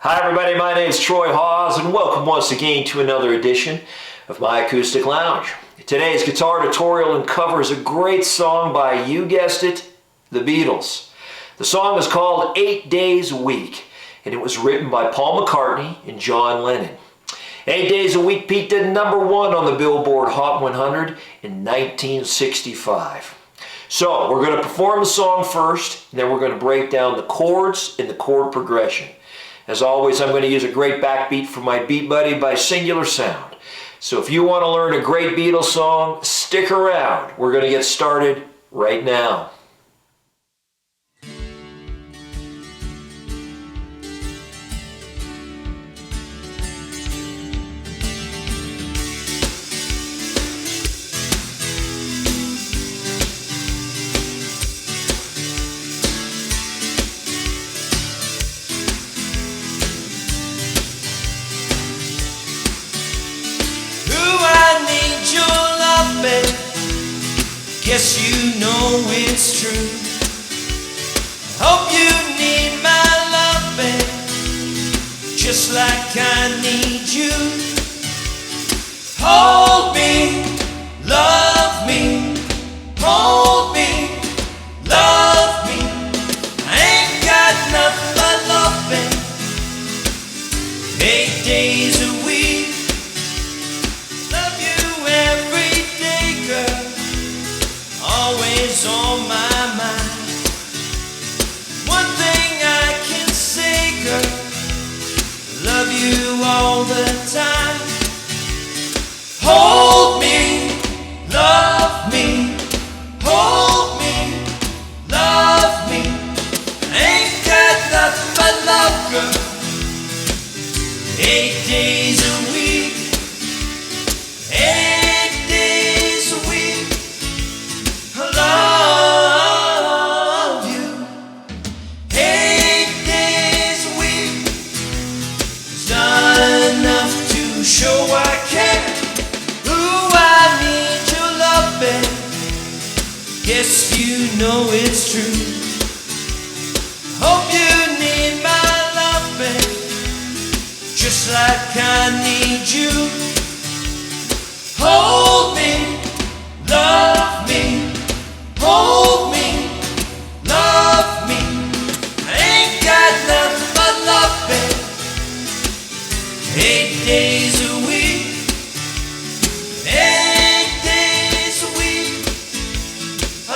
Hi everybody, my name is Troy Hawes and welcome once again to another edition of my Acoustic Lounge. Today's guitar tutorial uncovers a great song by, you guessed it, the Beatles. The song is called 8 Days a Week and it was written by Paul McCartney and John Lennon. 8 Days a Week peaked at #1 on the Billboard Hot 100 in 1965. So we're going to perform the song first and then we're going to break down the chords and the chord progression. As always, I'm going to use a great backbeat from my Beatbuddy by Singular Sound. So if you want to learn a great Beatles song, stick around. We're going to get started right now. Guess you know it's true. Hope you need my love, babe, just like I need you. Hold me, love me, hold me, love me. I ain't got nothing but love, babe. 8 days a week. Love you every day, girl. Always on my mind. One thing I can say, girl, love you all the time. Hold me, love me, hold me, love me. Ain't got nothing but love, girl. 8 days a week. 8 days a week. Love you. 8 days a week. It's not enough to show I care. Ooh, I need your love, babe. Guess you know it's true. Hope you need my love, babe, just like I need you. Hold me, love me, hold me, love me. I ain't got nothing but love, babe. 8 days a week. 8 days a week. I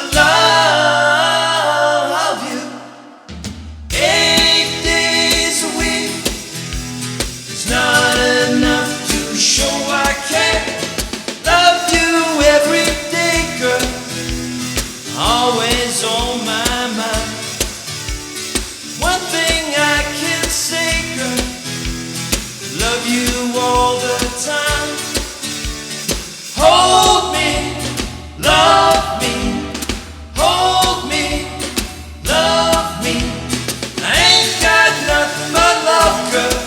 love you. 8 days a week. It's not enough to show I care. Love you every day, girl. Always on my mind. One thing I can say, girl, love you all the time. Hold me, love me, hold me, love me. I ain't got nothing but love, girl.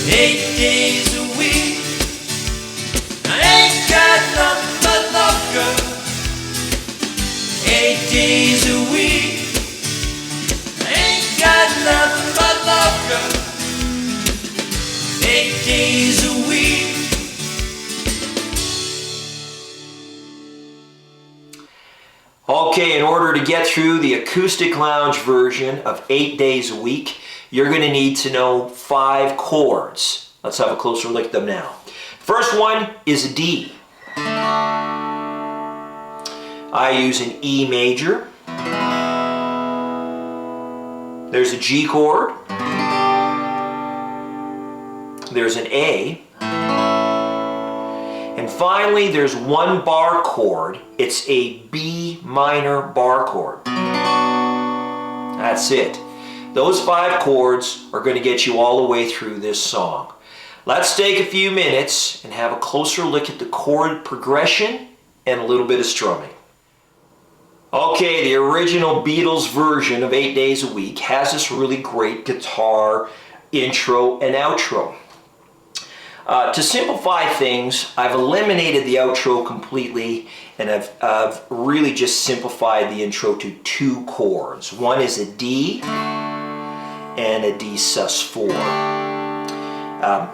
8 days a week. I ain't got nothing but love, girl. 8 days a week. I ain't got nothing but love, girl. 8 days a week. Okay, in order to get through the Acoustic Lounge version of 8 Days a Week, you're going to need to know 5 chords. Let's have a closer look at them now. First one is a D. I use an E major. There's a G chord. There's an A. And finally, there's one bar chord. It's a B minor bar chord. That's it. Those 5 chords are going to get you all the way through this song. Let's take a few minutes and have a closer look at the chord progression and a little bit of strumming. Okay, the original Beatles version of 8 Days a Week has this really great guitar intro and outro. To simplify things, I've eliminated the outro completely and I've really just simplified the intro to 2 chords. One is a D and a D sus4.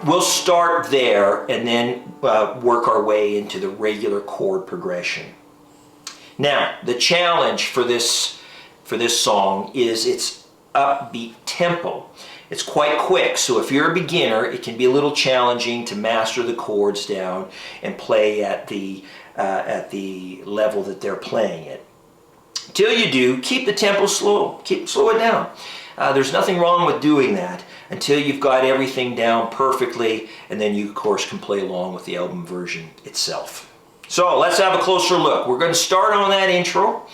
We'll start there and then work our way into the regular chord progression. Now, the challenge for this song is its upbeat tempo. It's quite quick, so if you're a beginner, it can be a little challenging to master the chords down and play at the level that they're playing it. Till you do, keep the tempo slow. Slow it down. There's nothing wrong with doing that until you've got everything down perfectly, and then you, of course, can play along with the album version itself. So let's have a closer look. We're going to start on that intro,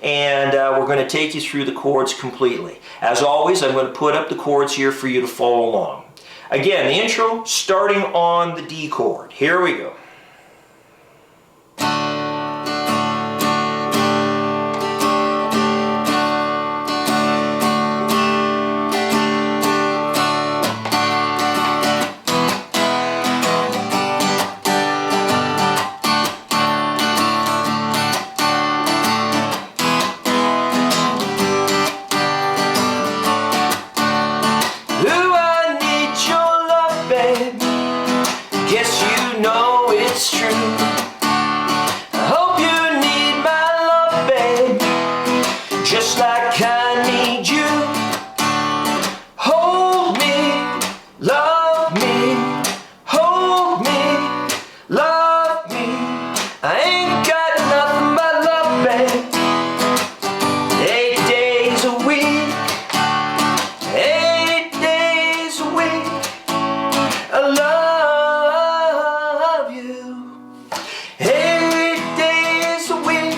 and we're going to take you through the chords completely. As always, I'm going to put up the chords here for you to follow along. Again, the intro starting on the D chord. Here we go. Guess you know it's true. I hope you need my love, babe, just like I need you. Hold me, love me, hold me, love me. I ain't got nothing but love, babe. 8 days a week, 8 days a week. I love you. 8 days a week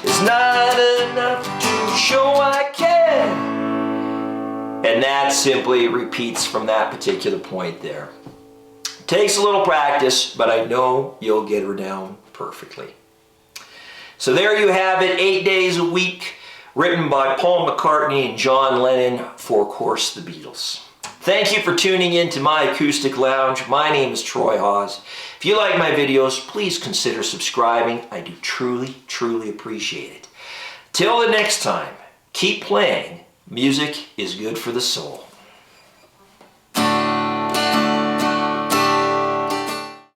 is not enough to show I care. And that simply repeats from that particular point there. Takes a little practice, but I know you'll get her down perfectly. So there you have it, 8 days a week, written by Paul McCartney and John Lennon for, of course, the Beatles. Thank you for tuning in to My Acoustic Lounge. My name is Troy Hawes. If you like my videos, please consider subscribing. I do truly, truly appreciate it. Till the next time, keep playing. Music is good for the soul.